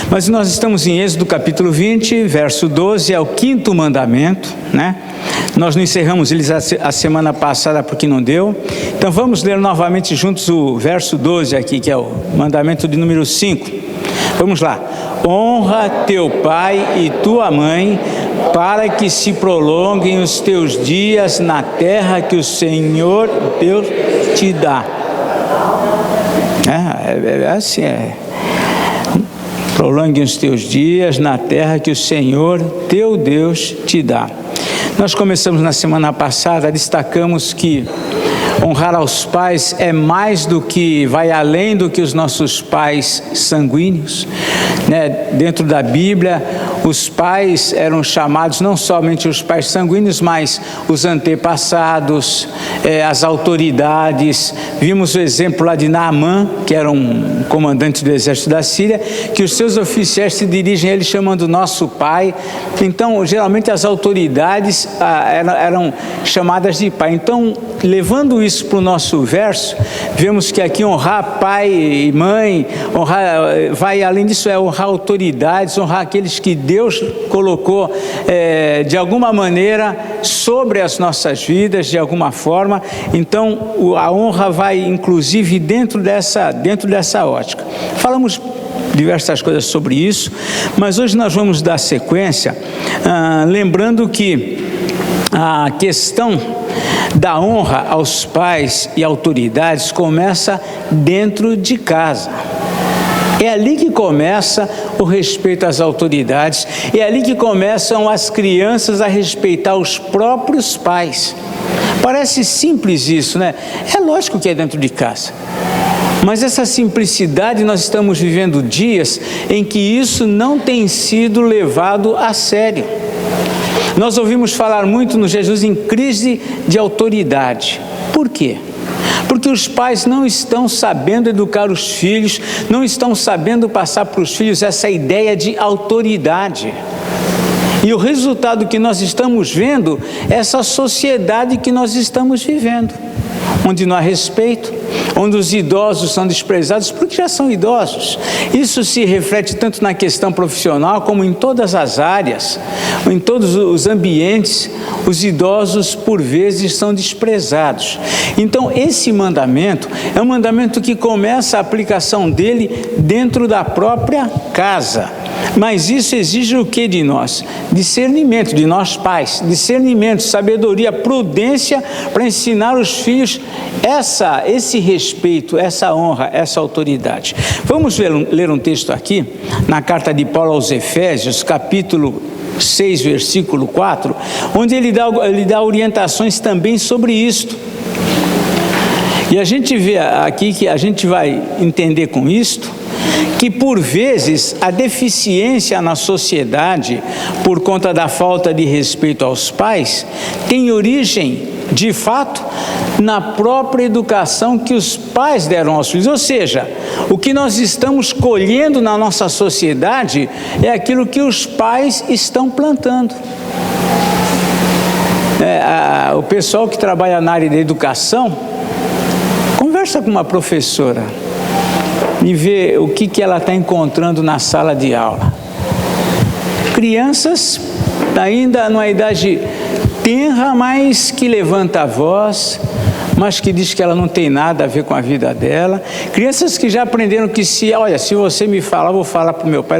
Mas nós estamos em Êxodo capítulo 20, verso 12, é o 5º mandamento, né? Nós não encerramos eles a semana passada porque não deu. Então vamos ler novamente juntos o verso 12 aqui, que é o mandamento de número 5. Vamos lá. Honra teu pai e tua mãe, para que se prolonguem os teus dias na terra que o Senhor Deus te dá. Assim é. Prolonguem os teus dias na terra que o Senhor teu Deus te dá. Nós começamos na semana passada, destacamos que honrar aos pais é mais do que, vai além do que os nossos pais sanguíneos, né? Dentro da Bíblia, os pais eram chamados, não somente os pais sanguíneos, mas os antepassados, as autoridades. Vimos o exemplo lá de Naamã, que era um comandante do exército da Síria, que os seus oficiais se dirigem a ele chamando nosso pai. Então, geralmente as autoridades eram chamadas de pai. Então, levando isso para o nosso verso, vemos que aqui honrar pai e mãe, vai além disso, é honrar autoridades, honrar aqueles que Deus colocou de alguma maneira sobre as nossas vidas, de alguma forma. Então a honra vai inclusive dentro dessa ótica. Falamos diversas coisas sobre isso, mas hoje nós vamos dar sequência, lembrando que a questão da honra aos pais e autoridades começa dentro de casa. É ali que começa o respeito às autoridades, é ali que começam as crianças a respeitar os próprios pais. Parece simples isso, né? É lógico que é dentro de casa. Mas essa simplicidade, nós estamos vivendo dias em que isso não tem sido levado a sério. Nós ouvimos falar muito no Jesus em crise de autoridade. Por quê? Porque os pais não estão sabendo educar os filhos, não estão sabendo passar para os filhos essa ideia de autoridade. E o resultado que nós estamos vendo é essa sociedade que nós estamos vivendo, onde não há respeito, onde os idosos são desprezados porque já são idosos. Isso se reflete tanto na questão profissional como em todas as áreas, em todos os ambientes. Os idosos por vezes são desprezados. Então esse mandamento é um mandamento que começa a aplicação dele dentro da própria casa. Mas isso exige o que de nós? Discernimento, de nós pais, discernimento, sabedoria, prudência para ensinar os filhos esse respeito, essa honra, essa autoridade. Vamos ler um texto aqui, na carta de Paulo aos Efésios, capítulo 6, versículo 4, onde ele dá orientações também sobre isto. E a gente vê aqui que a gente vai entender com isto, que por vezes a deficiência na sociedade, por conta da falta de respeito aos pais, tem origem, de fato, na própria educação que os pais deram aos filhos. Ou seja, o que nós estamos colhendo na nossa sociedade é aquilo que os pais estão plantando. O pessoal que trabalha na área da educação, conversa com uma professora e vê o que ela está encontrando na sala de aula. Crianças ainda numa idade tenra, mas que levanta a voz, mas que diz que ela não tem nada a ver com a vida dela. Crianças que já aprenderam que se você me falar, eu vou falar para o meu pai,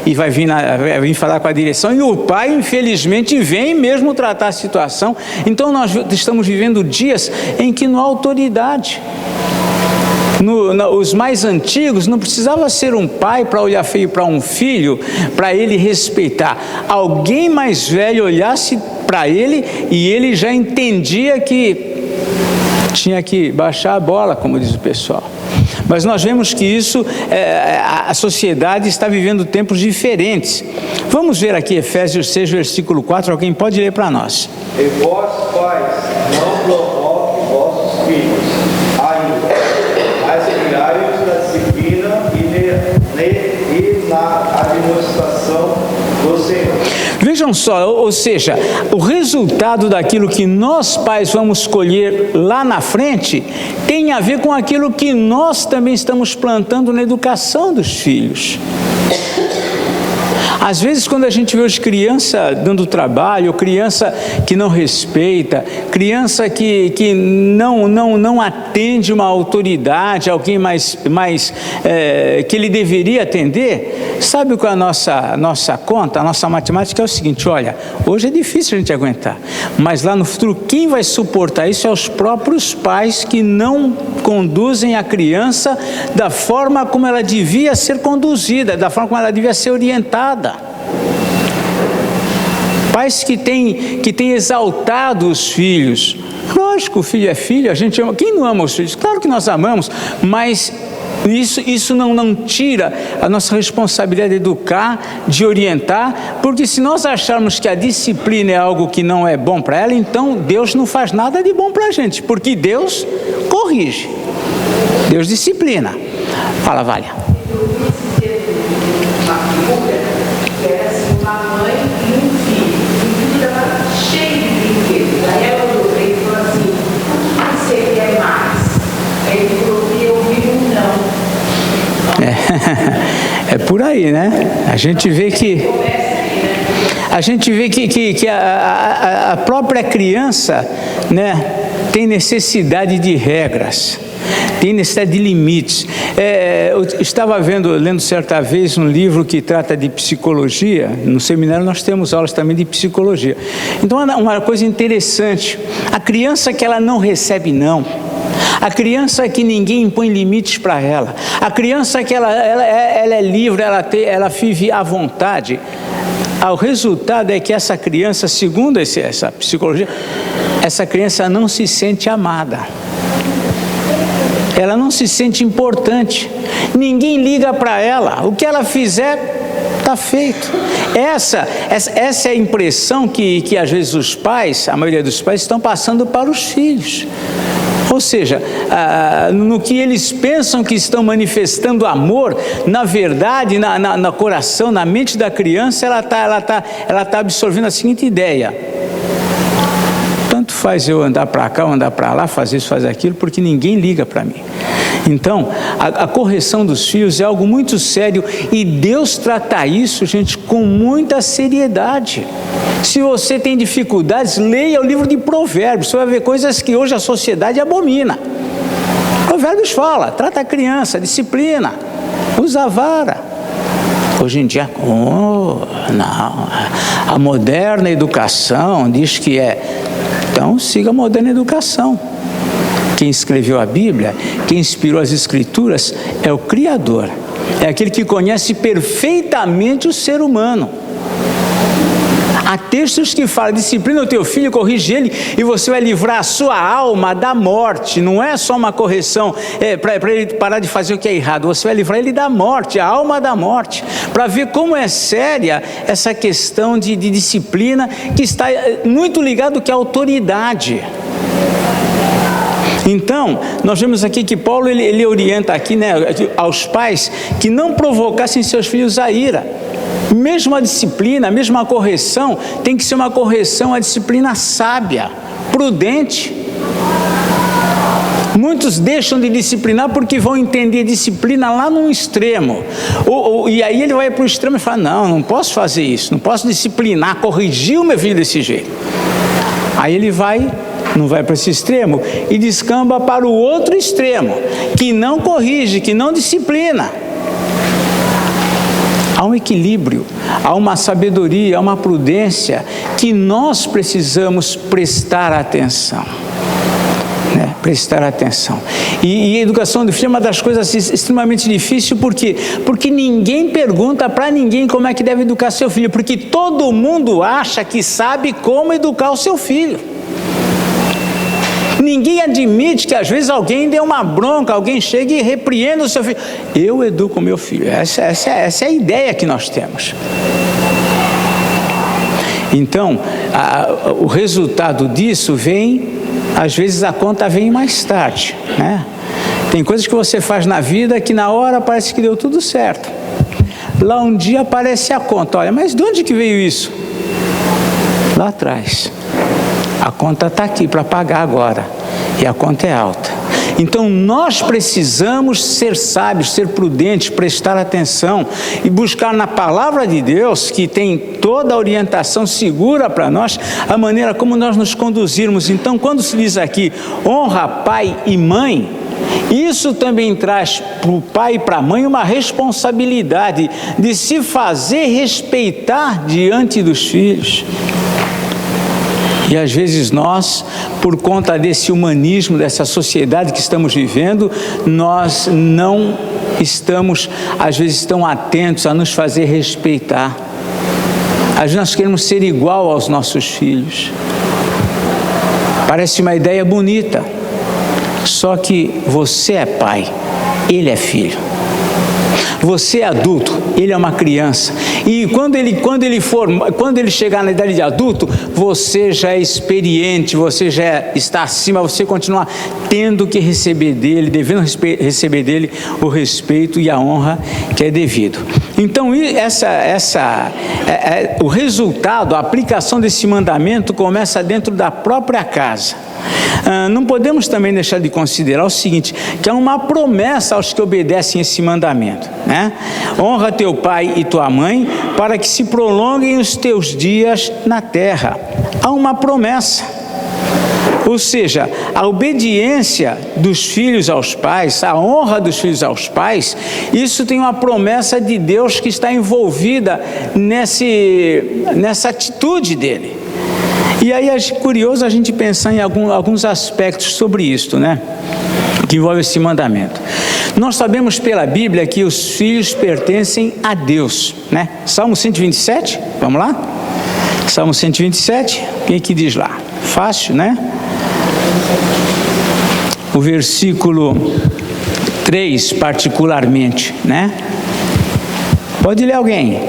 ele vai vir falar com a direção, e o pai, infelizmente, vem mesmo tratar a situação. Então nós estamos vivendo dias em que não há autoridade. Os mais antigos, não precisava ser um pai para olhar feio para um filho, para ele respeitar. Alguém mais velho olhasse para ele e ele já entendia que tinha que baixar a bola, como diz o pessoal. Mas nós vemos que isso, a sociedade está vivendo tempos diferentes. Vamos ver aqui Efésios 6, versículo 4, alguém pode ler para nós. E vós, pais, não provoquem vossos filhos ainda, mas criai-os na disciplina e e na administração do Senhor. Vejam só, ou seja, o resultado daquilo que nós pais vamos colher lá na frente tem a ver com aquilo que nós também estamos plantando na educação dos filhos. Às vezes, quando a gente vê hoje criança dando trabalho, criança que não respeita, criança que não atende uma autoridade, alguém mais que ele deveria atender, sabe qual é a nossa conta, a nossa matemática é o seguinte: olha, hoje é difícil a gente aguentar, mas lá no futuro quem vai suportar isso é os próprios pais que não conduzem a criança da forma como ela devia ser conduzida, da forma como ela devia ser orientada. Pais que têm exaltado os filhos. Lógico, o filho é filho, a gente ama. Quem não ama os filhos? Claro que nós amamos, mas isso não tira a nossa responsabilidade de educar, de orientar, porque se nós acharmos que a disciplina é algo que não é bom para ela, então Deus não faz nada de bom para a gente, porque Deus corrige, Deus disciplina. Fala, Vália. É por aí, né? A gente vê que a própria criança, né, tem necessidade de regras, tem necessidade de limites. Eu estava lendo certa vez um livro que trata de psicologia. No seminário nós temos aulas também de psicologia. Então, uma coisa interessante: a criança que ela não recebe não, a criança que ninguém impõe limites para ela, a criança que ela é livre, ela vive à vontade, o resultado é que essa criança, segundo essa psicologia, essa criança não se sente amada, ela não se sente importante, ninguém liga para ela, o que ela fizer está feito. Essa é a impressão que às vezes os pais, a maioria dos pais, estão passando para os filhos. Ou seja, no que eles pensam que estão manifestando amor, na verdade, no coração, na mente da criança, ela tá absorvendo a seguinte ideia: tanto faz eu andar para cá ou andar para lá, fazer isso, fazer aquilo, porque ninguém liga para mim. Então, a correção dos filhos é algo muito sério e Deus trata isso, gente, com muita seriedade. Se você tem dificuldades, leia o livro de Provérbios, você vai ver coisas que hoje a sociedade abomina. Provérbios fala, trata a criança, disciplina, usa a vara. Hoje em dia, não, a moderna educação diz que então siga a moderna educação. Quem escreveu a Bíblia, quem inspirou as Escrituras é o Criador, é aquele que conhece perfeitamente o ser humano. Há textos que falam: disciplina o teu filho, corrige ele, e você vai livrar a sua alma da morte. Não é só uma correção para ele parar de fazer o que é errado, você vai livrar ele da morte, a alma da morte, para ver como é séria essa questão de disciplina, que está muito ligado ao que é autoridade. Então, nós vemos aqui que Paulo ele orienta aqui, né, aos pais que não provocassem seus filhos a ira. Mesmo a disciplina, mesmo a correção, tem que ser uma correção, a disciplina sábia, prudente. Muitos deixam de disciplinar porque vão entender disciplina lá num extremo. E aí ele vai para o extremo e fala: não posso fazer isso, não posso disciplinar, corrigir o meu filho desse jeito. Aí ele não vai para esse extremo e descamba para o outro extremo, que não corrige, que não disciplina. Há um equilíbrio, há uma sabedoria, há uma prudência que nós precisamos prestar atenção. Prestar atenção. E a educação do filho é uma das coisas extremamente difíceis, por quê? Porque ninguém pergunta para ninguém como é que deve educar seu filho, porque todo mundo acha que sabe como educar o seu filho. Ninguém admite que às vezes alguém dê uma bronca, alguém chega e repreenda o seu filho. Eu educo o meu filho. Essa é a ideia que nós temos. Então, o resultado disso vem, às vezes a conta vem mais tarde, né? Tem coisas que você faz na vida que na hora parece que deu tudo certo. Lá um dia aparece a conta. Olha, mas de onde que veio isso? Lá atrás. A conta está aqui para pagar agora. E a conta é alta. Então nós precisamos ser sábios, ser prudentes, prestar atenção e buscar na palavra de Deus, que tem toda a orientação segura para nós, a maneira como nós nos conduzirmos. Então, quando se diz aqui, honra pai e mãe, isso também traz para o pai e para a mãe uma responsabilidade de se fazer respeitar diante dos filhos. E às vezes nós, por conta desse humanismo, dessa sociedade que estamos vivendo, nós não estamos, às vezes, tão atentos a nos fazer respeitar. Às vezes nós queremos ser igual aos nossos filhos. Parece uma ideia bonita, só que você é pai, ele é filho. Você é adulto, ele é uma criança. E quando ele chegar na idade de adulto, você já é experiente, você já está acima, você continua tendo que receber dele, devendo receber dele o respeito e a honra que é devido. Então, o resultado, a aplicação desse mandamento começa dentro da própria casa. Não podemos também deixar de considerar o seguinte, que há uma promessa aos que obedecem esse mandamento, né? Honra teu pai e tua mãe, para que se prolonguem os teus dias na terra. Há uma promessa. Ou seja, a obediência dos filhos aos pais, a honra dos filhos aos pais, isso tem uma promessa de Deus que está envolvida nessa atitude dele. E aí é curioso a gente pensar em alguns aspectos sobre isso, né? Que envolve esse mandamento. Nós sabemos pela Bíblia que os filhos pertencem a Deus, né? Salmo 127, vamos lá? Salmo 127, quem que diz lá? Fácil, né? O versículo 3 particularmente, né? Pode ler alguém?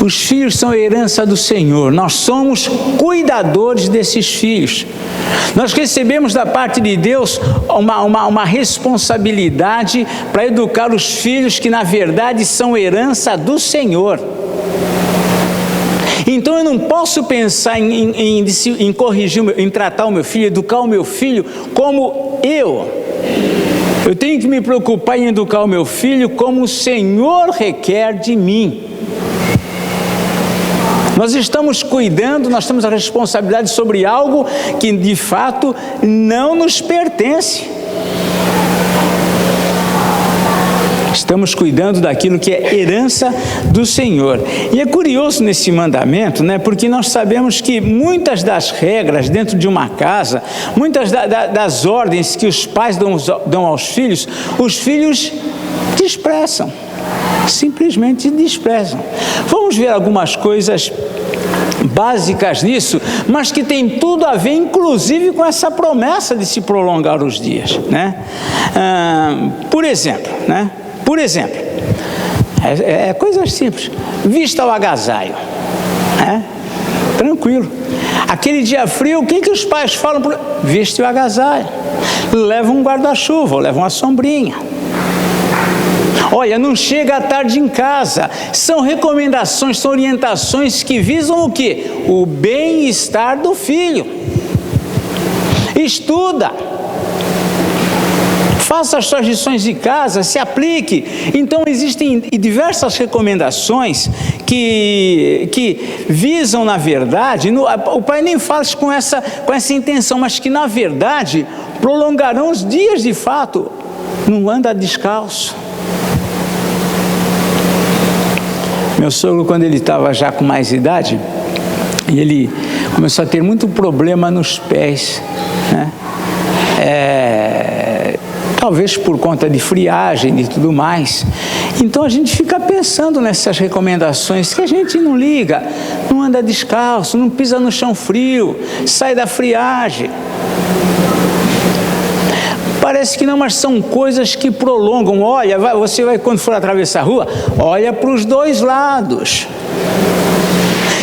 Os filhos são a herança do Senhor, nós somos cuidadores desses filhos. Nós recebemos da parte de Deus uma responsabilidade para educar os filhos que na verdade são herança do Senhor. Então eu não posso pensar em corrigir, em tratar o meu filho, educar o meu filho como eu. Eu tenho que me preocupar em educar o meu filho como o Senhor requer de mim. Nós estamos cuidando, nós temos a responsabilidade sobre algo que de fato não nos pertence. Estamos cuidando daquilo que é herança do Senhor. E é curioso nesse mandamento, né? Porque nós sabemos que muitas das regras dentro de uma casa, muitas das ordens que os pais dão aos filhos, os filhos desprezam. Simplesmente desprezam. Vamos ver algumas coisas básicas nisso, mas que tem tudo a ver, inclusive, com essa promessa de se prolongar os dias, né? Por exemplo, né? É coisas simples. Vista o agasalho, né? Tranquilo. Aquele dia frio, o que os pais falam? Viste o agasalho. Leva um guarda-chuva, ou leva uma sombrinha. Olha, não chega à tarde em casa. São recomendações, são orientações que visam o quê? O bem-estar do filho. Estuda. Faça as suas lições de casa, se aplique. Então existem diversas recomendações que visam, na verdade, o pai nem fala isso com essa intenção, mas que na verdade prolongarão os dias de fato. Não anda descalço. Meu sogro, quando ele estava já com mais idade, ele começou a ter muito problema nos pés, né? Talvez por conta de friagem e tudo mais. Então a gente fica pensando nessas recomendações que a gente não liga, não anda descalço, não pisa no chão frio, sai da friagem. Parece que não, mas são coisas que prolongam. Olha, você vai, quando for atravessar a rua, olha para os dois lados.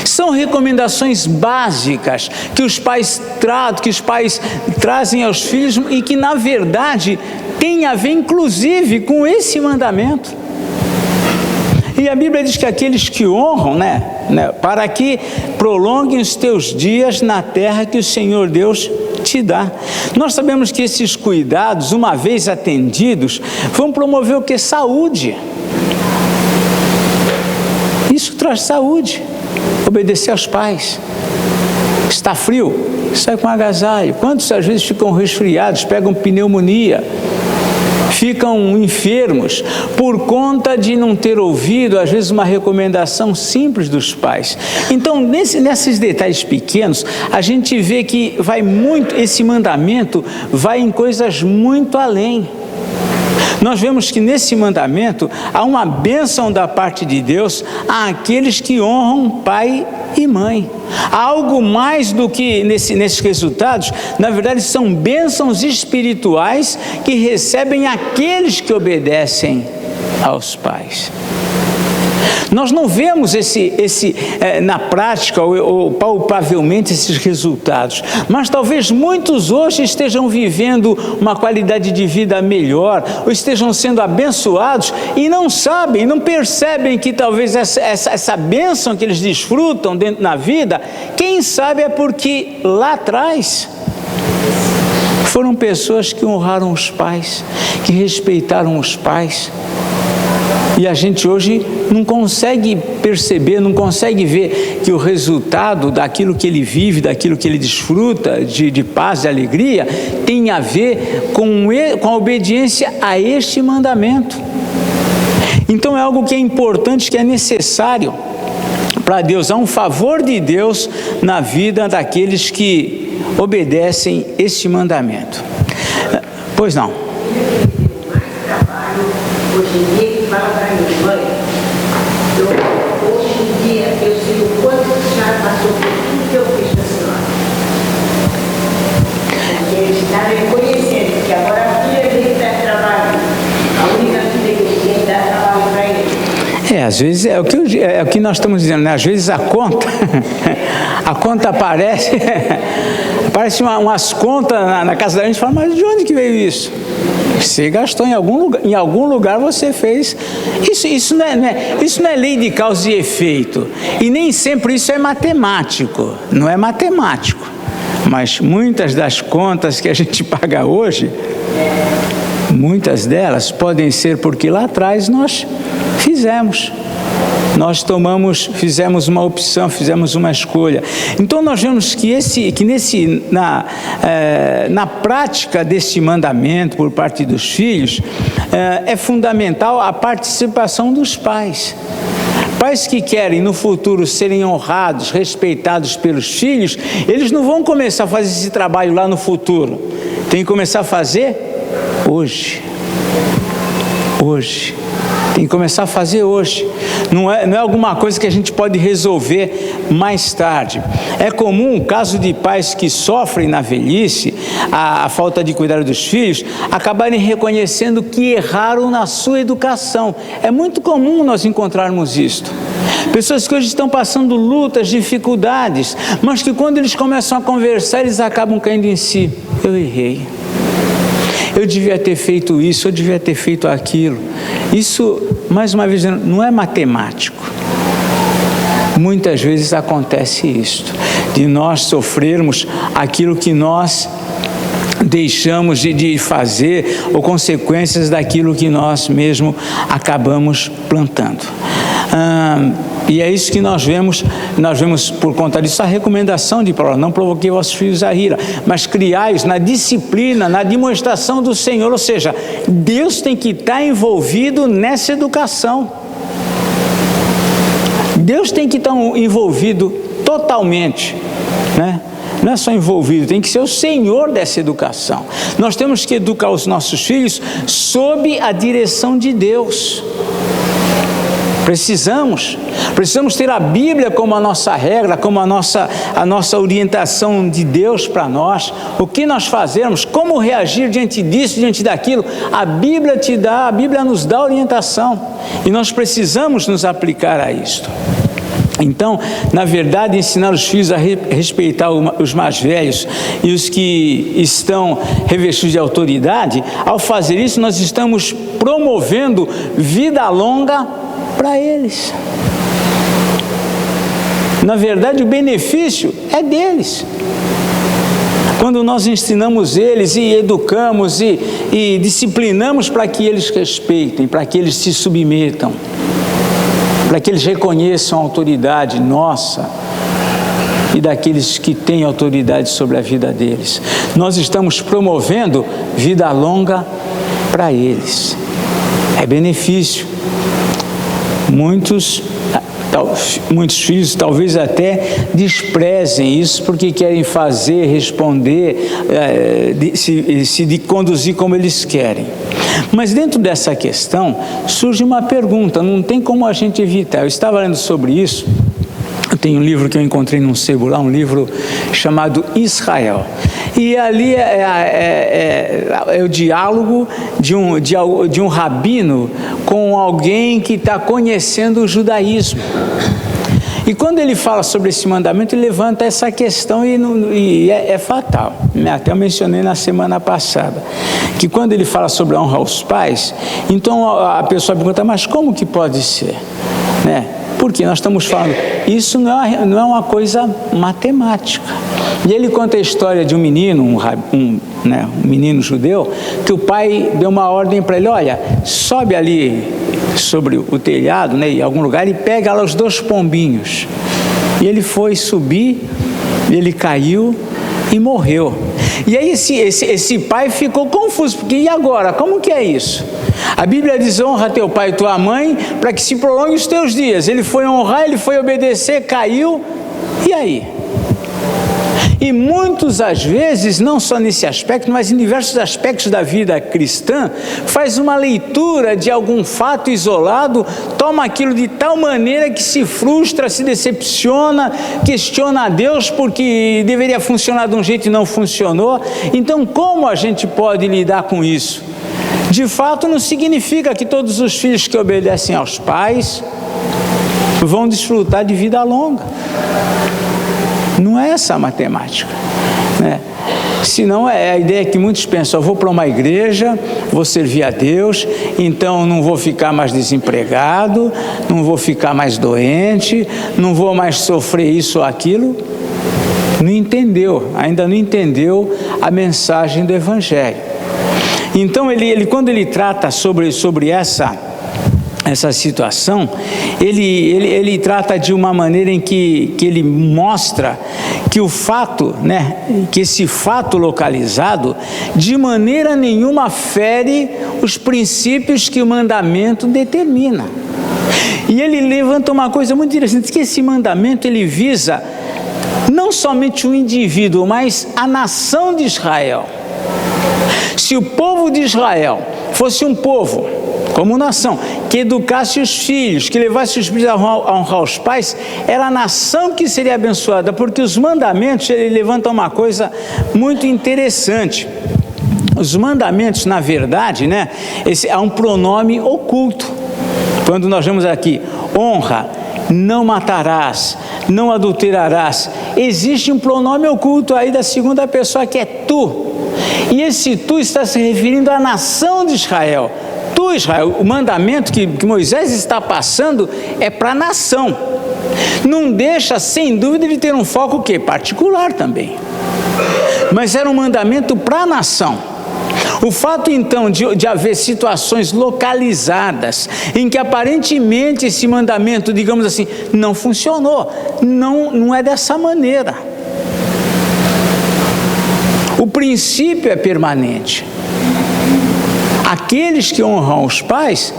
São recomendações básicas que os pais trazem aos filhos e que, na verdade, tem a ver, inclusive, com esse mandamento. E a Bíblia diz que aqueles que honram, para que prolonguem os teus dias na terra que o Senhor Deus te dá. Nós sabemos que esses cuidados, uma vez atendidos, vão promover o que? Saúde. Isso traz saúde. Obedecer aos pais. Está frio? Sai com agasalho. Quantos às vezes ficam resfriados, pegam pneumonia, ficam enfermos por conta de não ter ouvido, às vezes, uma recomendação simples dos pais. Então, nesses detalhes pequenos, a gente vê que esse mandamento vai em coisas muito além. Nós vemos que nesse mandamento há uma bênção da parte de Deus àqueles que honram pai e mãe. Há algo mais do que nesses resultados. Na verdade, são bênçãos espirituais que recebem aqueles que obedecem aos pais. Nós não vemos na prática ou palpavelmente esses resultados, mas talvez muitos hoje estejam vivendo uma qualidade de vida melhor, ou estejam sendo abençoados e não sabem, não percebem que talvez essa bênção que eles desfrutam na vida, quem sabe é porque lá atrás foram pessoas que honraram os pais, que respeitaram os pais. E a gente hoje não consegue perceber, não consegue ver que o resultado daquilo que ele vive, daquilo que ele desfruta de paz e alegria, tem a ver com a obediência a este mandamento. Então é algo que é importante, que é necessário para Deus. Há um favor de Deus na vida daqueles que obedecem este mandamento. Pois não. Hoje em dia, que fala para mim, mãe, hoje em dia eu sei o quanto a senhora passou por tudo que eu fiz para a senhora. Porque eles estão reconhecendo que agora a filha dele está trabalhando, a única filha que ele tem dá trabalho para ele. Às vezes é o que nós estamos dizendo, né? Às vezes a conta aparece umas contas na casa da gente, fala, mas de onde que veio isso? Você gastou em algum lugar você fez. Isso não é lei de causa e efeito. E nem sempre isso é matemático. Não é matemático. Mas muitas das contas que a gente paga hoje, muitas delas podem ser porque lá atrás nós fizemos. Nós fizemos uma opção, fizemos uma escolha. Então nós vemos que na prática desse mandamento por parte dos filhos, é fundamental a participação dos pais. Pais que querem no futuro serem honrados, respeitados pelos filhos, eles não vão começar a fazer esse trabalho lá no futuro. Tem que começar a fazer hoje. Hoje. Tem que começar a fazer hoje. Não é alguma coisa que a gente pode resolver mais tarde. É comum o caso de pais que sofrem na velhice a falta de cuidado dos filhos, acabarem reconhecendo que erraram na sua educação. É muito comum nós encontrarmos isto. Pessoas que hoje estão passando lutas, dificuldades, mas que quando eles começam a conversar, eles acabam caindo em si. Eu errei. Eu devia ter feito isso, eu devia ter feito aquilo. Isso, mais uma vez, não é matemático. Muitas vezes acontece isto, de nós sofrermos aquilo que nós deixamos de fazer, ou consequências daquilo que nós mesmo acabamos plantando. E é isso que nós vemos por conta disso, a recomendação de Paulo: não provoquei vossos filhos a ira, mas criai-os na disciplina, na demonstração do Senhor. Ou seja, Deus tem que estar envolvido nessa educação. Deus tem que estar envolvido totalmente, né? Não é só envolvido, tem que ser o Senhor dessa educação. Nós temos que educar os nossos filhos sob a direção de Deus. Precisamos ter a Bíblia como a nossa regra, como a nossa orientação de Deus para nós. O que nós fazemos, como reagir diante disso, diante daquilo, a Bíblia nos dá orientação. E nós precisamos nos aplicar a isto. Então, na verdade, ensinar os filhos a respeitar os mais velhos e os que estão revestidos de autoridade, ao fazer isso, nós estamos promovendo vida longa para eles. Na verdade, o benefício é deles. Quando nós ensinamos eles e educamos e disciplinamos para que eles respeitem, para que eles se submetam, para que eles reconheçam a autoridade nossa e daqueles que têm autoridade sobre a vida deles. Nós estamos promovendo vida longa para eles. É benefício. Muitos filhos talvez até desprezem isso porque querem fazer, responder, se conduzir como eles querem. Mas dentro dessa questão surge uma pergunta, não tem como a gente evitar. Eu estava lendo sobre isso, eu tenho um livro que eu encontrei num sebo lá, um livro chamado Israel. E ali é o diálogo de um rabino com alguém que está conhecendo o judaísmo. E quando ele fala sobre esse mandamento, ele levanta essa questão e é fatal. Até eu mencionei na semana passada, que quando ele fala sobre a honra aos pais, então a pessoa pergunta, mas como que pode ser? Né? Porque nós estamos falando, isso não é uma coisa matemática. E ele conta a história de um menino, um menino judeu, que o pai deu uma ordem para ele, olha, sobe ali sobre o telhado, né, em algum lugar, e pega lá os 2 pombinhos. E ele foi subir, ele caiu e morreu. E aí esse pai ficou confuso, porque e agora? Como que é isso? A Bíblia diz, honra teu pai e tua mãe, para que se prolongue os teus dias. Ele foi honrar, ele foi obedecer, caiu, e aí? E muitos, às vezes, não só nesse aspecto, mas em diversos aspectos da vida cristã, faz uma leitura de algum fato isolado, toma aquilo de tal maneira que se frustra, se decepciona, questiona a Deus porque deveria funcionar de um jeito e não funcionou. Então, como a gente pode lidar com isso? De fato, não significa que todos os filhos que obedecem aos pais vão desfrutar de vida longa. Não é essa a matemática, né? Senão é a ideia que muitos pensam, eu vou para uma igreja, vou servir a Deus, então não vou ficar mais desempregado, não vou ficar mais doente, não vou mais sofrer isso ou aquilo. Não entendeu, ainda não entendeu a mensagem do Evangelho. Então, quando ele trata sobre essa situação, ele trata de uma maneira em que ele mostra que o fato, né, que esse fato localizado, de maneira nenhuma fere os princípios que o mandamento determina. E ele levanta uma coisa muito interessante, que esse mandamento ele visa não somente o indivíduo, mas a nação de Israel. Se o povo de Israel fosse um povo, como nação, que educasse os filhos, que levasse os filhos a honrar os pais, era a nação que seria abençoada, porque os mandamentos, ele levanta uma coisa muito interessante. Os mandamentos, na verdade, né, há um pronome oculto. Quando nós vemos aqui, honra, não matarás, não adulterarás, existe um pronome oculto aí da segunda pessoa que é tu. E esse tu está se referindo à nação de Israel. Tu, Israel, o mandamento que Moisés está passando é para a nação. Não deixa, sem dúvida, de ter um foco o quê? Particular também. Mas era um mandamento para a nação. O fato, então, de haver situações localizadas em que aparentemente esse mandamento, digamos assim, não funcionou, não é dessa maneira. O princípio é permanente. Aqueles que honram os pais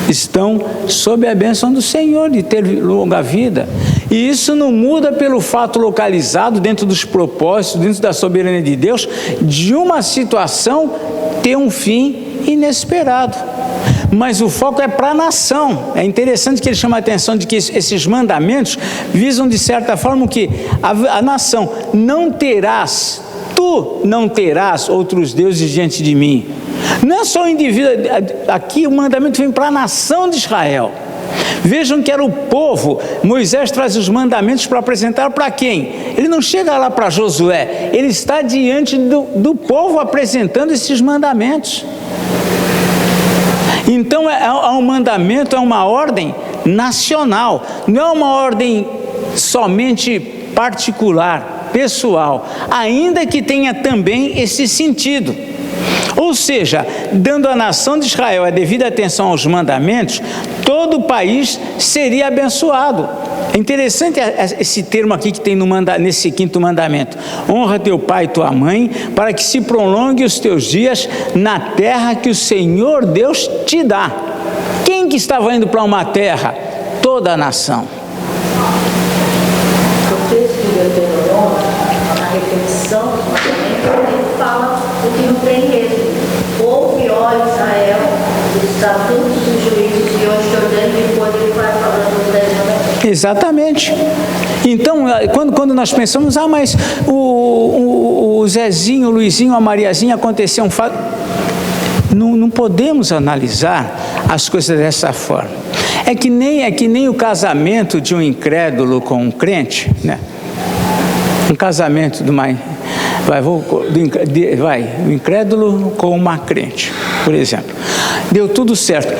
estão sob a bênção do Senhor de ter longa vida. E isso não muda pelo fato localizado dentro dos propósitos, dentro da soberania de Deus, de uma situação ter um fim inesperado. Mas o foco é para a nação. É interessante que ele chama a atenção de que esses mandamentos visam de certa forma que a nação, tu não terás outros deuses diante de mim. Não é só o indivíduo, aqui o mandamento vem para a nação de Israel. Vejam que era o povo. Moisés traz os mandamentos para apresentar para quem? Ele não chega lá para Josué, ele está diante do povo apresentando esses mandamentos. Então um mandamento é uma ordem nacional, não é uma ordem somente particular, pessoal, ainda que tenha também esse sentido. Ou seja, dando à nação de Israel a devida atenção aos mandamentos, todo o país seria abençoado. É interessante esse termo aqui que tem nesse 5º mandamento: honra teu pai e tua mãe, para que se prolongue os teus dias na terra que o Senhor Deus te dá. Quem que estava indo para uma terra? Toda a nação. O texto de Deuteronômio, na repetição do mandamento, ele fala o que não tem mesmo. Ouve, ó Israel, os estatutos e juízos que hoje te ordeno, e depois ele vai falando dos 10 mandamentos. Exatamente. Então, quando nós pensamos, mas o Zezinho, o Luizinho, a Mariazinha, aconteceu um fato. Não podemos analisar as coisas dessa forma. É que nem o casamento de um incrédulo com um crente, né? Um casamento o incrédulo com uma crente, por exemplo. Deu tudo certo.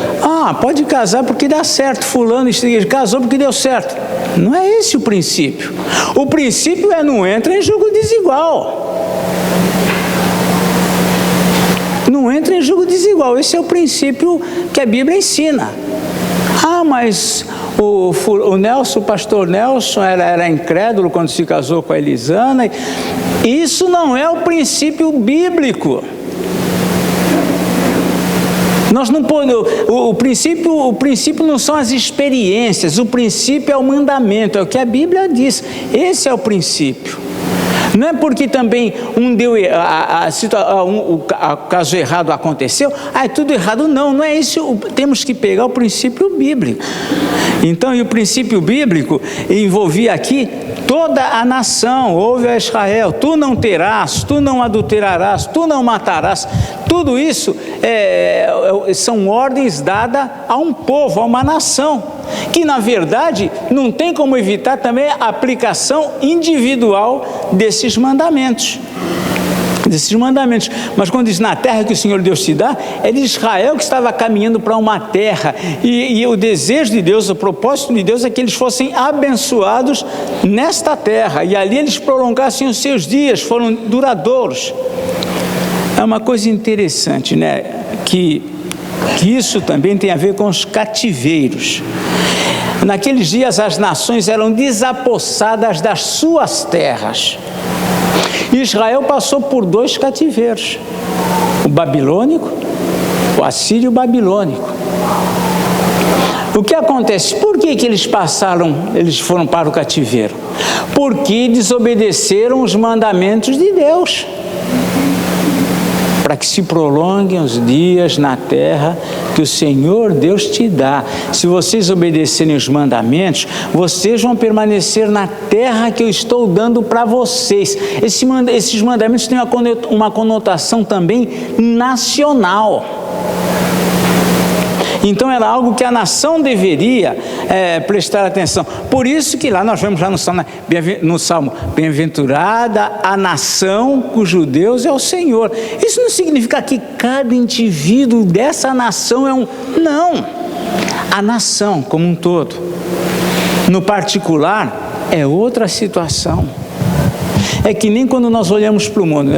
Pode casar porque dá certo. Fulano casou porque deu certo. Não é esse o princípio. O princípio é não entra em julgo desigual. Não entra em julgo desigual. Esse é o princípio que a Bíblia ensina. Mas o Nelson, o pastor Nelson, era incrédulo quando se casou com a Elisana. Isso não é o princípio bíblico. Nós não podemos, o princípio não são as experiências, o princípio é o mandamento, é o que a Bíblia diz. Esse é o princípio. Não é porque também o caso errado aconteceu, é tudo errado. Não é isso. Temos que pegar o princípio bíblico. Então, e o princípio bíblico envolvia aqui toda a nação. Ouve a Israel: tu não terás, tu não adulterarás, tu não matarás. Tudo isso são ordens dadas a um povo, a uma nação, que na verdade não tem como evitar também a aplicação individual desses mandamentos. Mas quando diz na terra que o Senhor Deus te dá, é de Israel que estava caminhando para uma terra, e o desejo de Deus, o propósito de Deus é que eles fossem abençoados nesta terra, e ali eles prolongassem os seus dias, foram duradouros. É uma coisa interessante, né? Que isso também tem a ver com os cativeiros. Naqueles dias as nações eram desapossadas das suas terras. Israel passou por 2 cativeiros: o babilônico, o assírio babilônico. O que acontece? Por que eles foram para o cativeiro? Porque desobedeceram os mandamentos de Deus, para que se prolonguem os dias na terra que o Senhor Deus te dá. Se vocês obedecerem os mandamentos, vocês vão permanecer na terra que eu estou dando para vocês. Esses mandamentos têm uma conotação também nacional. Então era algo que a nação deveria prestar atenção. Por isso que lá nós vemos já no Salmo: bem-aventurada a nação cujo Deus é o Senhor. Isso não significa que cada indivíduo dessa nação é não. A nação como um todo. No particular é outra situação. É que nem quando nós olhamos para o mundo.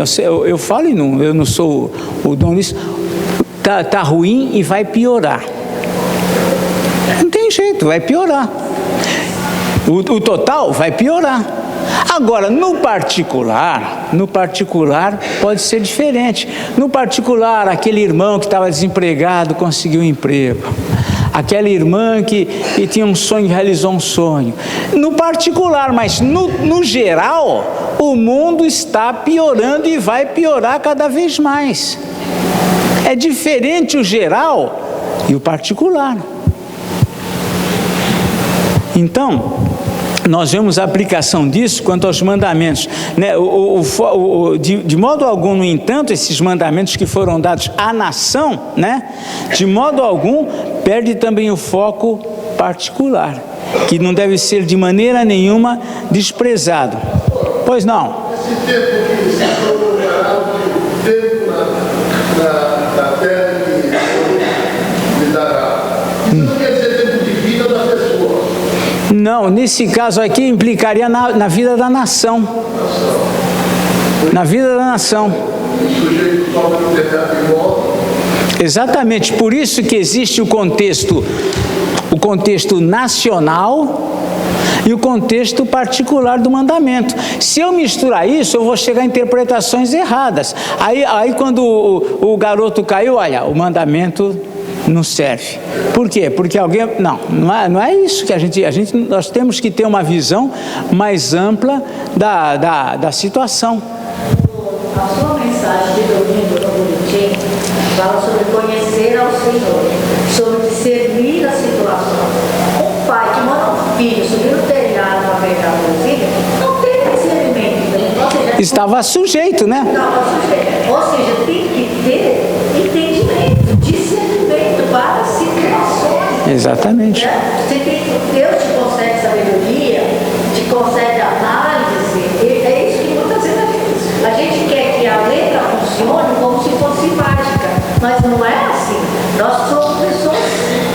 Eu falo eu não sou o dono disso. Tá ruim e vai piorar. Não tem jeito, vai piorar. O total vai piorar. Agora, no particular pode ser diferente. No particular, aquele irmão que estava desempregado conseguiu um emprego. Aquela irmã que tinha um sonho, realizou um sonho. No particular, mas no geral, o mundo está piorando e vai piorar cada vez mais. É diferente o geral e o particular. Então, nós vemos a aplicação disso quanto aos mandamentos, né? De modo algum, no entanto, esses mandamentos que foram dados à nação, né? De modo algum, perde também o foco particular, que não deve ser de maneira nenhuma desprezado. Pois não? Esse tempo que se prolongará, o tempo na terra que lhe dará. Isso não quer dizer tempo de vida da pessoa. Não, nesse caso aqui implicaria na vida da nação. Na vida da nação. O sujeito sobe no telhado e morre. Exatamente, por isso que existe o contexto nacional e o contexto particular do mandamento. Se eu misturar isso, eu vou chegar a interpretações erradas. Aí quando o garoto caiu, olha, o mandamento não serve. Por quê? Porque alguém... Não é isso que nós temos que ter uma visão mais ampla da situação. A sua mensagem de domingo no boletim fala sobre conhecer ao Senhor, sobre discernir as situações. Um pai que manda um filho subir no telhado para pegar o filho, não tem discernimento. Ou seja, estava sujeito, né? Estava sujeito. Ou seja, tem que ter entendimento, discernimento para as situações. Exatamente. Né? Deus te concede sabedoria, te concede análise. É isso que muitas vezes a gente quer que a letra funcione como se fosse mágica, mas não é assim. Nós somos pessoas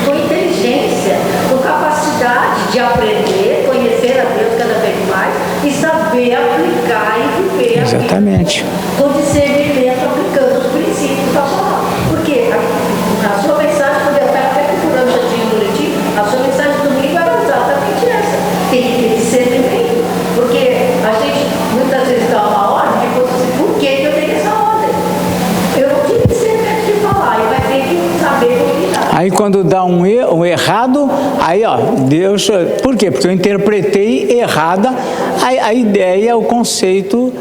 com inteligência, com capacidade de aprender, conhecer a Deus cada vez mais e saber aplicar e viver exatamente com discernimento, aplicando os princípios da palavra. Porque a sua mensagem, quando eu estava até procurando o dia do boletim, a sua mensagem do domingo era exatamente essa. Tem que ter discernimento, porque a gente muitas vezes dá uma ordem e depois diz, por que eu tenho essa ordem? Eu não tive discernimento de falar, e vai ter que saber combinar. Aí quando dá um errado, aí Deus... Por quê? Porque eu interpretei errada a ideia, o conceito.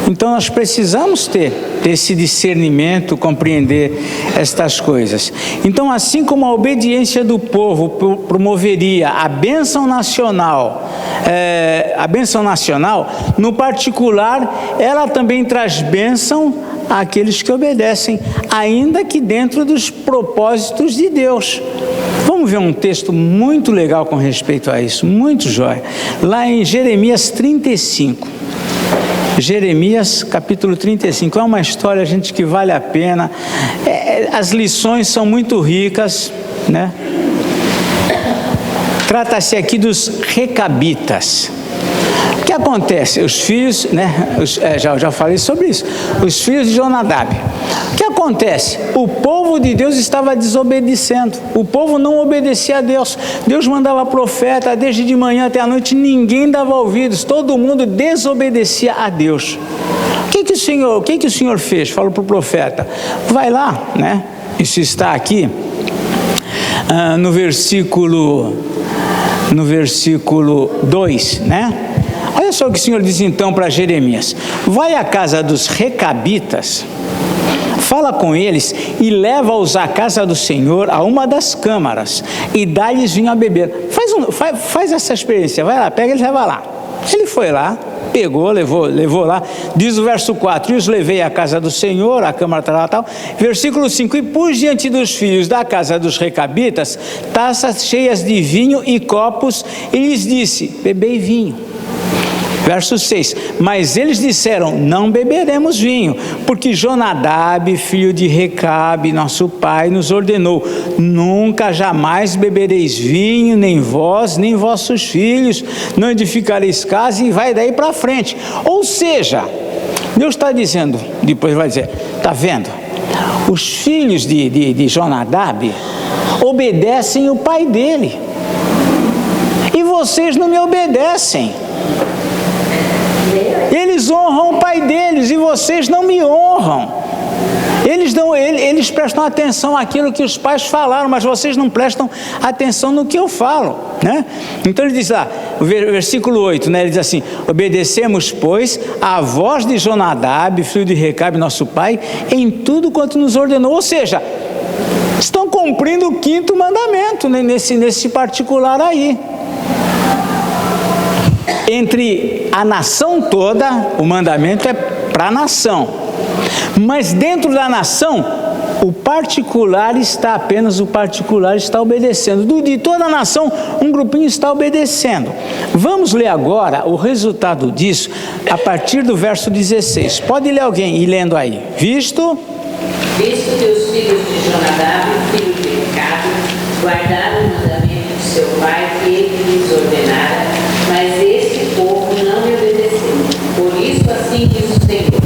Então nós precisamos ter esse discernimento, compreender estas coisas. Então, assim como a obediência do povo promoveria a bênção nacional, no particular, ela também traz bênção àqueles que obedecem, ainda que dentro dos propósitos de Deus. Vamos ver um texto muito legal com respeito a isso, muito jóia. Lá em Jeremias 35. Jeremias capítulo 35, é uma história, gente, que vale a pena, as lições são muito ricas, né? Trata-se aqui dos recabitas. O que acontece? Os filhos, né? Já falei sobre isso, os filhos de Jonadab. O que acontece? O povo de Deus estava desobedecendo, o povo não obedecia a Deus. Deus mandava profeta desde de manhã até a noite, ninguém dava ouvidos, todo mundo desobedecia a Deus. O que o Senhor fez? Falou para o profeta, vai lá, né? Isso está aqui no versículo 2, né? Olha só o que o Senhor diz então para Jeremias: vai à casa dos recabitas, fala com eles e leva-os à casa do Senhor, a uma das câmaras, e dá-lhes vinho a beber. Faz essa experiência, vai lá, pega eles e leva lá. Ele foi lá, pegou, levou lá, diz o verso 4, e os levei à casa do Senhor, a câmara tal. Versículo 5, e pus diante dos filhos da casa dos recabitas taças cheias de vinho e copos, e lhes disse, bebei vinho. Verso 6, mas eles disseram, não beberemos vinho, porque Jonadab, filho de Recabe, nosso pai, nos ordenou, nunca jamais bebereis vinho, nem vós, nem vossos filhos, não edificareis casa, e vai daí para frente. Ou seja, Deus está dizendo, depois vai dizer, está vendo? Os filhos de Jonadab obedecem o pai dele, e vocês não me obedecem. Eles honram o pai deles e vocês não me honram. Eles prestam atenção àquilo que os pais falaram, mas vocês não prestam atenção no que eu falo, né? Então ele diz lá, o versículo 8, né? Ele diz assim, obedecemos, pois, à voz de Jonadab, filho de Recabe, nosso pai, em tudo quanto nos ordenou. Ou seja, estão cumprindo o 5º mandamento, né? nesse particular aí. Entre a nação toda, o mandamento é para a nação, mas dentro da nação, o particular está obedecendo. De toda a nação, um grupinho está obedecendo. Vamos ler agora o resultado disso a partir do verso 16. Pode ler alguém ir lendo aí. Visto que os filhos de Jonadab, filho de Recabe, guardaram o mandamento de seu pai que ele lhes ordenara, mas esse povo não me obedeceu. Por isso assim diz o Senhor,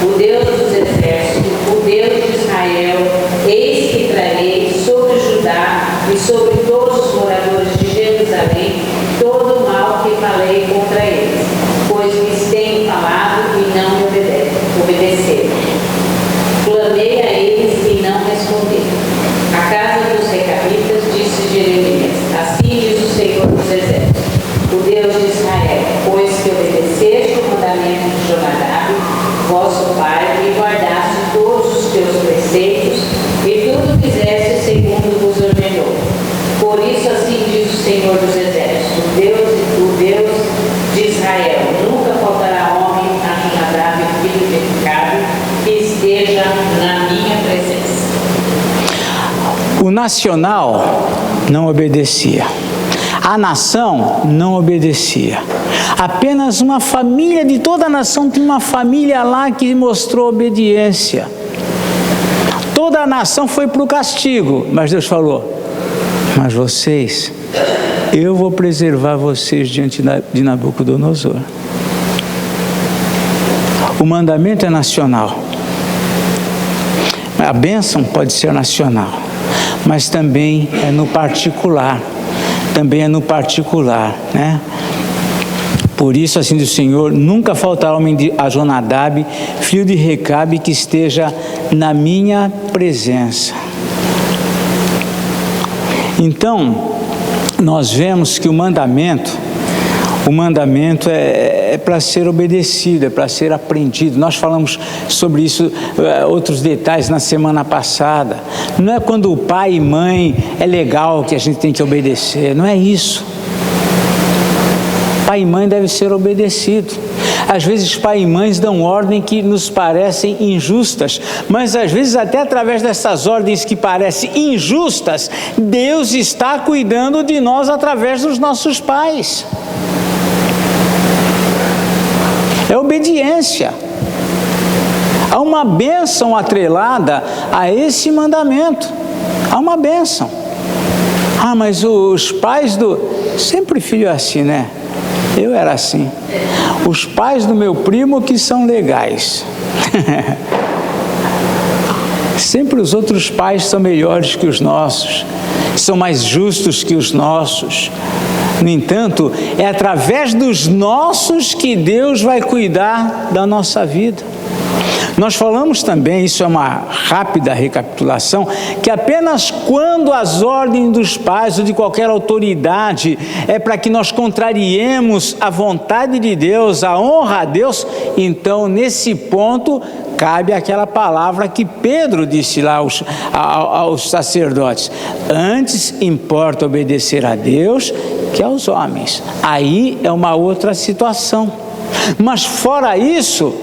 o Deus dos exércitos, o Deus de Israel: eis que trarei sobre Judá e sobre todos os moradores de Jerusalém todo o mal que falei contra eles, pois lhes tenho falado e não me obedeceram. Clamei a eles e não responderam. A casa dos recabitas, disse Jeremias: assim diz o Senhor dos exércitos, o Deus de Israel: pois que obedeceste o mandamento de Jonadab, vosso pai, e guardaste todos os teus preceitos, e tudo fizeste segundo vos ordenou. Por isso assim diz o Senhor dos exércitos, o Deus de Israel: nunca faltará homem a Jonadab, filho de Recabe, que esteja na minha presença. o nacional não obedecia. A nação não obedecia. Apenas uma família de toda a nação, tinha uma família lá que mostrou obediência. Toda a nação foi para o castigo, mas Deus falou: mas vocês, eu vou preservar vocês diante de Nabucodonosor. O mandamento é nacional. A bênção pode ser nacional, mas também é no particular. Também é no particular, né? Por isso, assim diz o Senhor: nunca faltará homem a Jonadab, filho de Recabe, que esteja na minha presença. Então, nós vemos que o mandamento é para ser obedecido, é para ser aprendido. Nós falamos sobre isso, outros detalhes na semana passada. Não é quando o pai e mãe é legal que a gente tem que obedecer, não é isso. Pai e mãe deve ser obedecido. Às vezes pai e mães dão ordens que nos parecem injustas, mas às vezes até através dessas ordens que parecem injustas, Deus está cuidando de nós através dos nossos pais. É obediência. Há uma bênção atrelada a esse mandamento. Há uma bênção. Ah, mas os pais sempre filho é assim, né? Eu era assim. Os pais do meu primo que são legais. Sempre os outros pais são melhores que os nossos, são mais justos que os nossos. No entanto, é através dos nossos que Deus vai cuidar da nossa vida. Nós falamos também, isso é uma rápida recapitulação, que apenas quando as ordens dos pais ou de qualquer autoridade é para que nós contrariemos a vontade de Deus, a honra a Deus, então nesse ponto cabe aquela palavra que Pedro disse lá aos sacerdotes: antes importa obedecer a Deus que aos homens. Aí é uma outra situação. Mas fora isso,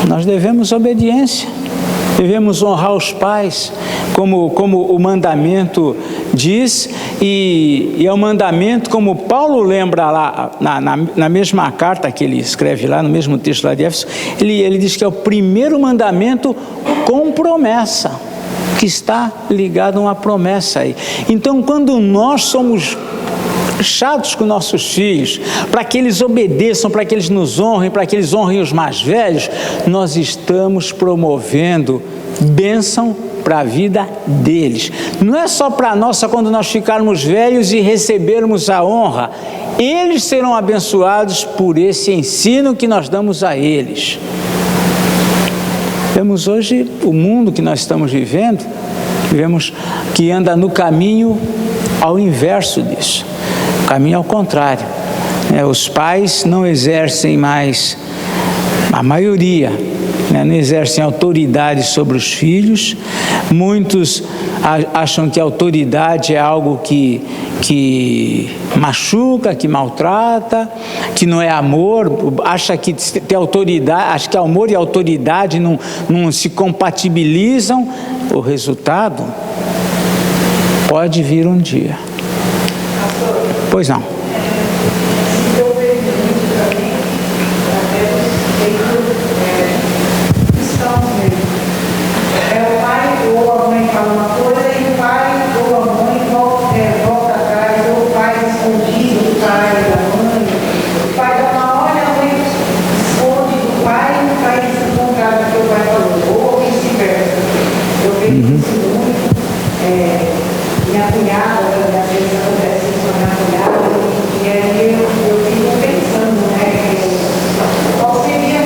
nós devemos obediência, devemos honrar os pais, como o mandamento diz, e é um mandamento, como Paulo lembra lá, na mesma carta que ele escreve lá, no mesmo texto lá de Éfeso, ele diz que é o primeiro mandamento com promessa, que está ligado a uma promessa aí. Então, quando nós somos chatos com nossos filhos, para que eles obedeçam, para que eles nos honrem, para que eles honrem os mais velhos, nós estamos promovendo bênção para a vida deles. Não é só para nós, só quando nós ficarmos velhos e recebermos a honra. Eles serão abençoados por esse ensino que nós damos a eles. Vemos hoje o mundo que nós estamos vivendo, vemos que anda no caminho ao inverso disso. Caminho ao contrário. Os pais não exercem mais a maioria, né, não exercem autoridade sobre os filhos. Muitos acham que a autoridade é algo que machuca, que maltrata, que não é amor, acha que ter autoridade, acha que amor e autoridade não se compatibilizam. O resultado pode vir um dia. Pois não. Minha cunhada, às vezes acontece isso com a minha cunhada, e aí eu fico pensando, né, qual seria, o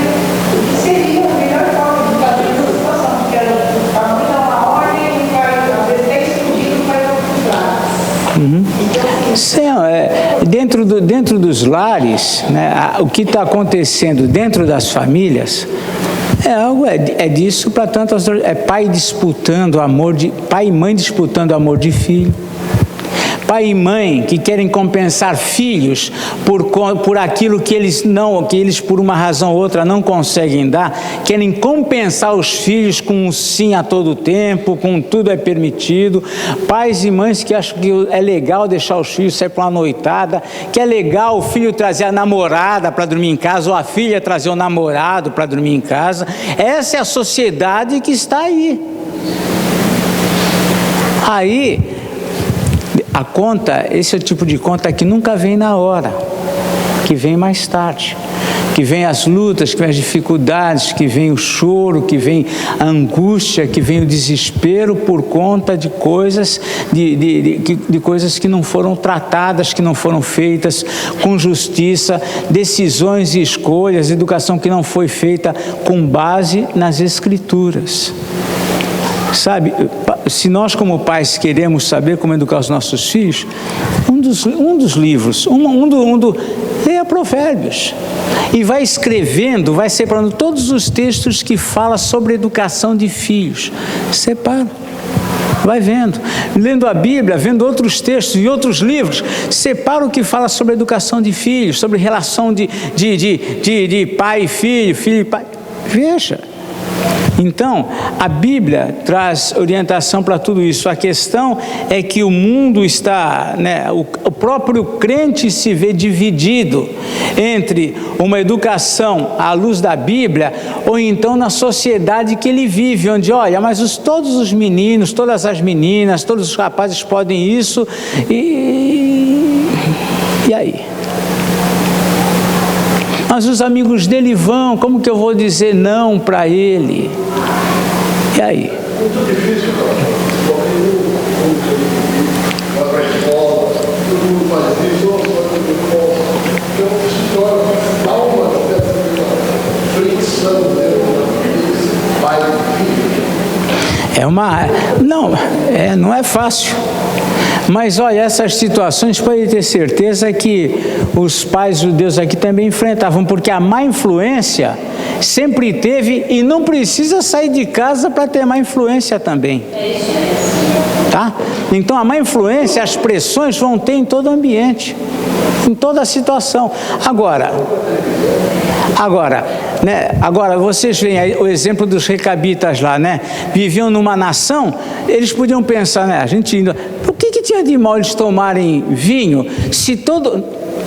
que seria a melhor forma de fazer essa situação, porque a mãe dá uma ordem e vai, às vezes é escondido, vai outro. Sim, dentro dos lares, né, o que está acontecendo dentro das famílias é disso para tantas, pai disputando amor pai e mãe disputando amor de filho, pai e mãe que querem compensar filhos por aquilo que eles por uma razão ou outra não conseguem dar, querem compensar os filhos com um sim a todo tempo, com tudo é permitido. Pais e mães que acham que é legal deixar os filhos sair para uma noitada, que é legal o filho trazer a namorada para dormir em casa, ou a filha trazer o namorado para dormir em casa. Essa é a sociedade que está aí. A conta, esse é o tipo de conta que nunca vem na hora, que vem mais tarde, que vem as lutas, que vem as dificuldades, que vem o choro, que vem a angústia, que vem o desespero por conta de coisas, de coisas que não foram tratadas, que não foram feitas com justiça, decisões e escolhas, educação que não foi feita com base nas Escrituras. Sabe, se nós como pais queremos saber como educar os nossos filhos, um dos livros, leia Provérbios e vai escrevendo, vai separando todos os textos que falam sobre educação de filhos. Separa, vai vendo, lendo a Bíblia, vendo outros textos e outros livros, separa o que fala sobre educação de filhos, sobre relação de pai e filho, filho e pai. Veja. Então, a Bíblia traz orientação para tudo isso. A questão é que o mundo está, né, o próprio crente se vê dividido entre uma educação à luz da Bíblia ou então na sociedade que ele vive, onde, olha, mas todos os meninos, todas as meninas, todos os rapazes podem isso, e aí? Mas os amigos dele vão, como que eu vou dizer não para ele? E aí? Muito difícil, vai para a escola, todo mundo faz isso, ou vai para a escola. Então, se torna alma dessa fricção, pai e filho. Não é fácil. Mas olha, essas situações pode ter certeza que os pais judeus aqui também enfrentavam, porque a má influência sempre teve e não precisa sair de casa para ter má influência também. Tá? Então a má influência, as pressões vão ter em todo o ambiente, em toda a situação. Agora vocês veem aí o exemplo dos recabitas lá, né? Viviam numa nação, eles podiam pensar, né? Por que tinha de mal eles tomarem vinho, se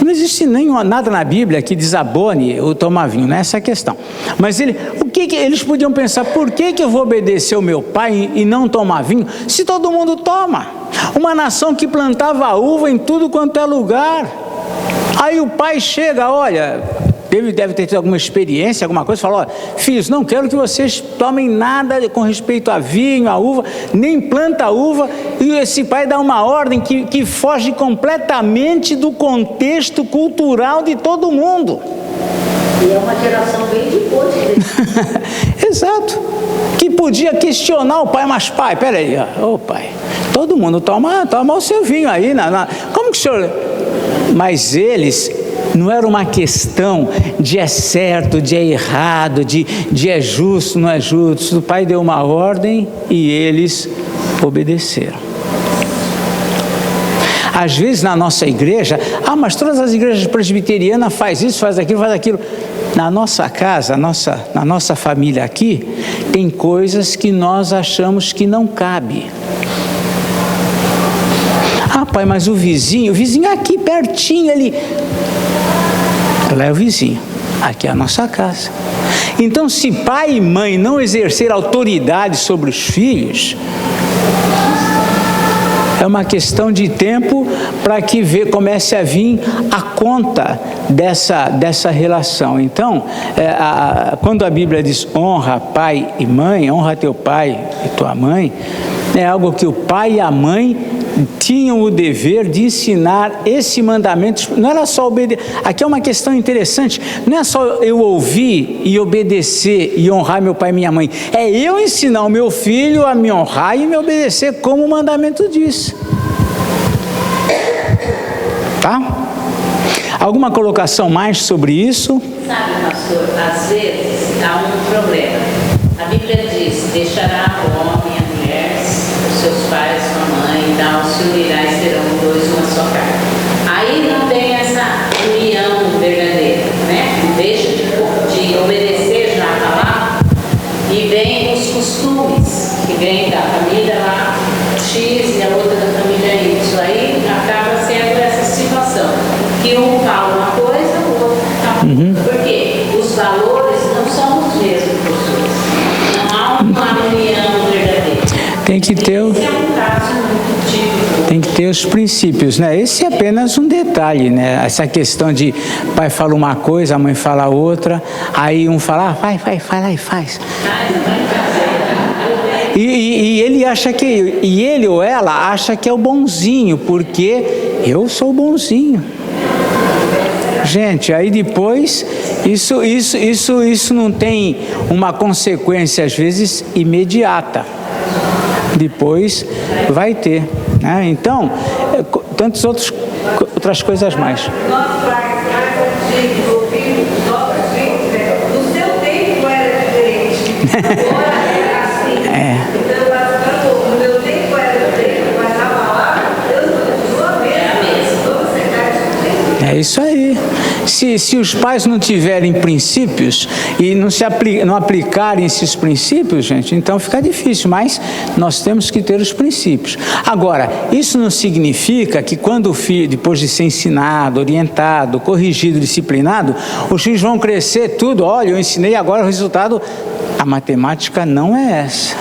não existe nada na Bíblia que desabone ou tomar vinho, não é essa a questão. Mas eles podiam pensar, por que eu vou obedecer o meu pai e não tomar vinho, se todo mundo toma? Uma nação que plantava uva em tudo quanto é lugar. Aí o pai chega, olha, deve ter tido alguma experiência, alguma coisa, falou, olha, filhos, não quero que vocês tomem nada com respeito a vinho, a uva, nem planta uva, e esse pai dá uma ordem que foge completamente do contexto cultural de todo mundo. E é uma geração bem depois dele. Exato. Que podia questionar o pai, mas pai, peraí, pai, todo mundo toma o seu vinho aí, como que o senhor... Mas eles Não era uma questão de é certo, de é errado, de é justo, não é justo. O pai deu uma ordem e eles obedeceram. Às vezes na nossa igreja, mas todas as igrejas presbiterianas faz isso, faz aquilo, faz aquilo. Na nossa casa, na nossa família aqui, tem coisas que nós achamos que não cabe. Pai, mas o vizinho aqui pertinho ali. Lá é o vizinho, aqui é a nossa casa. Então, se pai e mãe não exercer autoridade sobre os filhos, é uma questão de tempo para que comece a vir a conta dessa relação. Então, quando a Bíblia diz honra pai e mãe, honra teu pai e tua mãe, é algo que o pai e a mãe tinham o dever de ensinar esse mandamento. Não era só obedecer. Aqui é uma questão interessante. Não é só eu ouvir e obedecer e honrar meu pai e minha mãe. É eu ensinar o meu filho a me honrar e me obedecer como o mandamento diz. Tá? Alguma colocação mais sobre isso? Sabe, pastor, às vezes há um problema. A Bíblia diz: deixará o homem e a mulher, os seus pais, sua mãe e tal, se unirá e serão dois uma só carne. Aí não tem essa união verdadeira, né? Deixa de obedecer já a palavra e vem os costumes que vem da família lá X e a outra da família Y. Aí acaba sendo essa situação que um fala uma coisa, o outro fala. Porque os valores não são os mesmos, pessoas. Não há uma união verdadeira. Tem que ter Esse é um caso muito típico. Tem que ter os princípios, né? Esse é apenas um detalhe, né? Essa questão de pai fala uma coisa, a mãe fala outra, aí um fala, vai lá e faz. E ele acha que, e ele ou ela acha que é o bonzinho, porque eu sou o bonzinho. Gente, aí depois, isso não tem uma consequência, às vezes, imediata. Depois vai ter, né? Então, tantas outras coisas mais. Nós antigos, ouvimos os nossos filhos, no seu tempo era diferente, agora é assim. Então, no meu tempo era diferente, mas a palavra, Deus continua mesmo. É isso aí. Se os pais não tiverem princípios e não aplicarem esses princípios, gente, então fica difícil, mas nós temos que ter os princípios. Agora, isso não significa que quando o filho, depois de ser ensinado, orientado, corrigido, disciplinado, os filhos vão crescer tudo, olha, eu ensinei, agora o resultado. A matemática não é essa.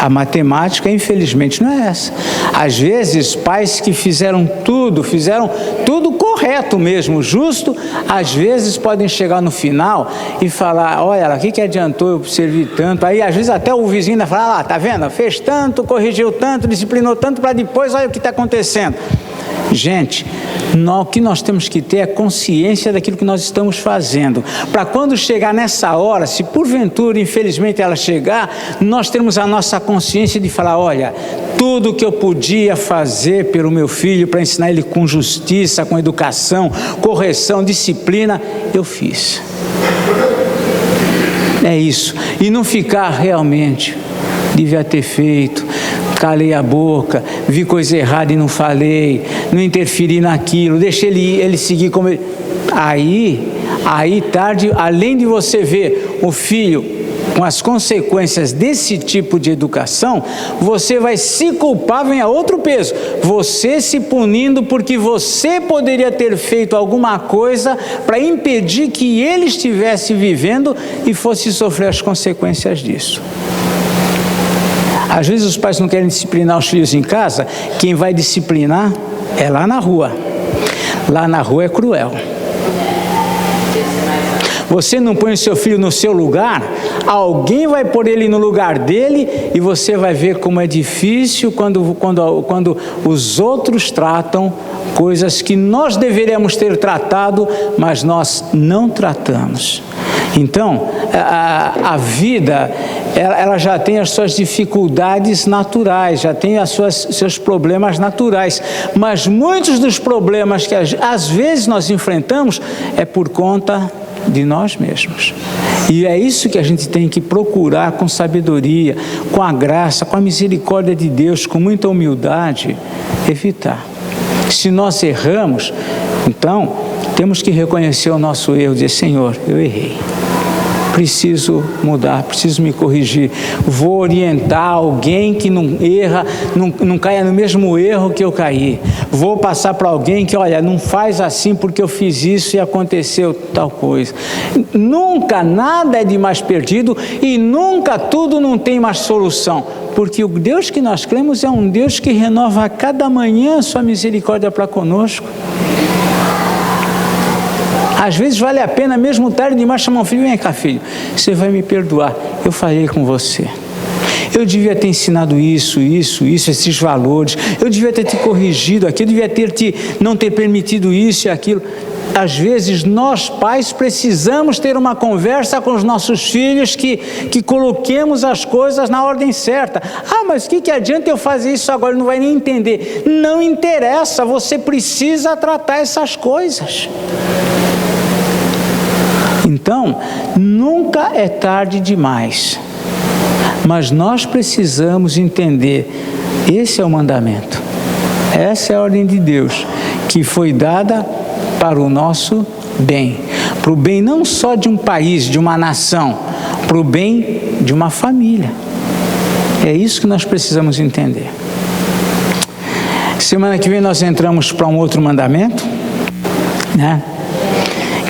A matemática, infelizmente, não é essa. Às vezes, pais que fizeram tudo correto mesmo, justo, às vezes podem chegar no final e falar, olha, o que adiantou eu servir tanto? Aí, às vezes, até o vizinho ainda fala, tá vendo? Fez tanto, corrigiu tanto, disciplinou tanto, para depois, olha o que está acontecendo. Gente, o que nós temos que ter é consciência daquilo que nós estamos fazendo, para quando chegar nessa hora, se porventura, infelizmente, ela chegar, nós temos a nossa consciência de falar, olha, tudo que eu podia fazer pelo meu filho, para ensinar ele com justiça, com educação, correção, disciplina, eu fiz. É isso, e não ficar realmente, devia ter feito, calei a boca, vi coisa errada e não falei, não interferi naquilo, deixei ele seguir como ele... Aí tarde, além de você ver o filho com as consequências desse tipo de educação, você vai se culpar, vem a outro peso, você se punindo porque você poderia ter feito alguma coisa para impedir que ele estivesse vivendo e fosse sofrer as consequências disso. Às vezes os pais não querem disciplinar os filhos em casa, quem vai disciplinar é lá na rua. Lá na rua é cruel. Você não põe o seu filho no seu lugar, alguém vai pôr ele no lugar dele e você vai ver como é difícil quando os outros tratam coisas que nós deveríamos ter tratado, mas nós não tratamos. Então, a vida, ela já tem as suas dificuldades naturais, já tem seus problemas naturais, mas muitos dos problemas que às vezes nós enfrentamos é por conta de nós mesmos. E é isso que a gente tem que procurar com sabedoria, com a graça, com a misericórdia de Deus, com muita humildade, evitar. Se nós erramos, então temos que reconhecer o nosso erro, dizer: Senhor, eu errei, preciso mudar, preciso me corrigir, vou orientar alguém que não erra, não caia no mesmo erro que eu caí, vou passar para alguém que, olha, não faz assim porque eu fiz isso e aconteceu tal coisa. Nunca nada é de mais perdido e nunca tudo não tem mais solução, porque o Deus que nós cremos é um Deus que renova a cada manhã a sua misericórdia para conosco. Às vezes vale a pena, mesmo tarde demais, chamar um filho: vem cá, filho, você vai me perdoar, eu falhei com você. Eu devia ter ensinado isso, esses valores, eu devia ter te corrigido aqui, eu devia não ter permitido isso e aquilo. Às vezes nós pais precisamos ter uma conversa com os nossos filhos que coloquemos as coisas na ordem certa. Ah, mas o que adianta eu fazer isso agora? Ele não vai nem entender. Não interessa, você precisa tratar essas coisas. Então, nunca é tarde demais, mas nós precisamos entender, esse é o mandamento, essa é a ordem de Deus, que foi dada para o nosso bem, para o bem não só de um país, de uma nação, para o bem de uma família. É isso que nós precisamos entender. Semana que vem nós entramos para um outro mandamento, né?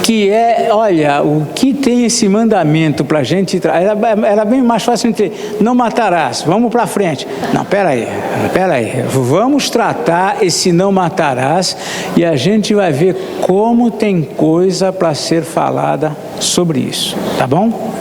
Que é, olha, o que tem esse mandamento para a gente, era bem mais fácil entre não matarás, vamos para frente. Não, peraí, vamos tratar esse não matarás e a gente vai ver como tem coisa para ser falada sobre isso, tá bom?